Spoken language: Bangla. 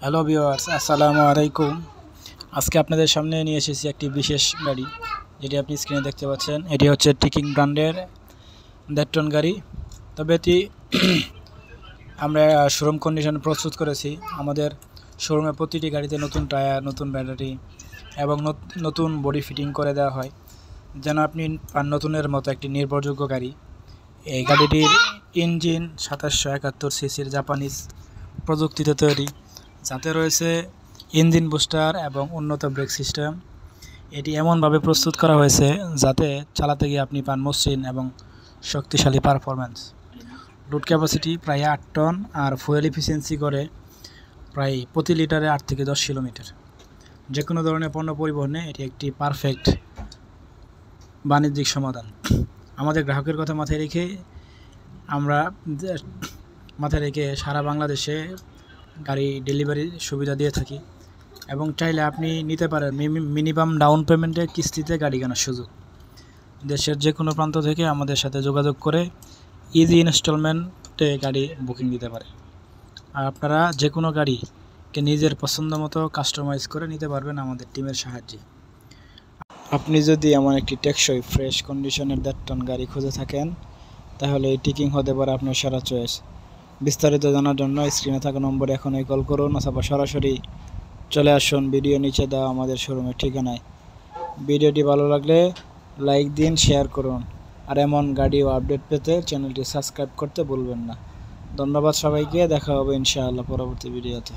হ্যালো ভিউয়ার্স, আসসালামু আলাইকুম। আজকে আপনাদের সামনে নিয়ে এসেছি একটি বিশেষ গাড়ি, যেটি আপনি স্ক্রিনে দেখতে পাচ্ছেন। এটি হচ্ছে টিকিং ব্র্যান্ডের 1.5 টন গাড়ি। তবে এটি আমরা শোরুম কন্ডিশনে প্রস্তুত করেছি। আমাদের শোরুমে প্রতিটি গাড়িতে নতুন টায়ার, নতুন ব্যাটারি এবং নতুন বডি ফিটিং করে দেওয়া হয়, যেন আপনি নতুনের মতো একটি নির্ভরযোগ্য গাড়ি। এই গাড়িটির ইঞ্জিন 2771 সিসির জাপানিজ প্রযুক্তিতে তৈরি, যাতে রয়েছে ইঞ্জিন বুস্টার এবং উন্নত ব্রেক সিস্টেম। এটি এমনভাবে প্রস্তুত করা হয়েছে যাতে চালাতে গিয়ে আপনি পান মসৃণ এবং শক্তিশালী পারফরম্যান্স। লোড ক্যাপাসিটি প্রায় 8 টন আর ফুয়েল এফিসিয়েন্সি করে প্রায় প্রতি লিটারে 8 থেকে 10 কিলোমিটার। যে কোনো ধরনের পণ্য পরিবহনে এটি একটি পারফেক্ট বাণিজ্যিক সমাধান। আমাদের গ্রাহকের কথা মাথায় রেখে সারা বাংলাদেশে গাড়ি ডেলিভারি সুবিধা দিয়ে থাকি, এবং চাইলে আপনি নিতে পারেন মিনিমাম ডাউন পেমেন্টে কিস্তিতে গাড়ি কেনার সুযোগ। দেশের যে কোনো প্রান্ত থেকে আমাদের সাথে যোগাযোগ করে ইজি ইনস্টলমেন্টে গাড়ি বুকিং দিতে পারে। আর আপনারা যে কোনো গাড়িকে নিজের পছন্দ মতো কাস্টমাইজ করে নিতে পারবেন আমাদের টিমের সাহায্যে। আপনি যদি এমন একটি টেকসই ফ্রেশ কন্ডিশনের 1.5 টন গাড়ি খুঁজে থাকেন, তাহলে এই টিকিং হতে পারে আপনার সেরা চয়েস। বিস্তারিত জানার জন্য স্ক্রিনে থাকা নম্বরে এখনই কল করুন, অথবা সরাসরি চলে আসুন ভিডিও নিচে দেওয়া আমাদের শোরুমের ঠিকানায়। ভিডিওটি ভালো লাগলে লাইক দিন, শেয়ার করুন, আর এমন গাড়ি ও আপডেট পেতে চ্যানেলটি সাবস্ক্রাইব করতে ভুলবেন না। ধন্যবাদ সবাইকে। দেখা হবে ইনশাআল্লাহ পরবর্তী ভিডিওতে।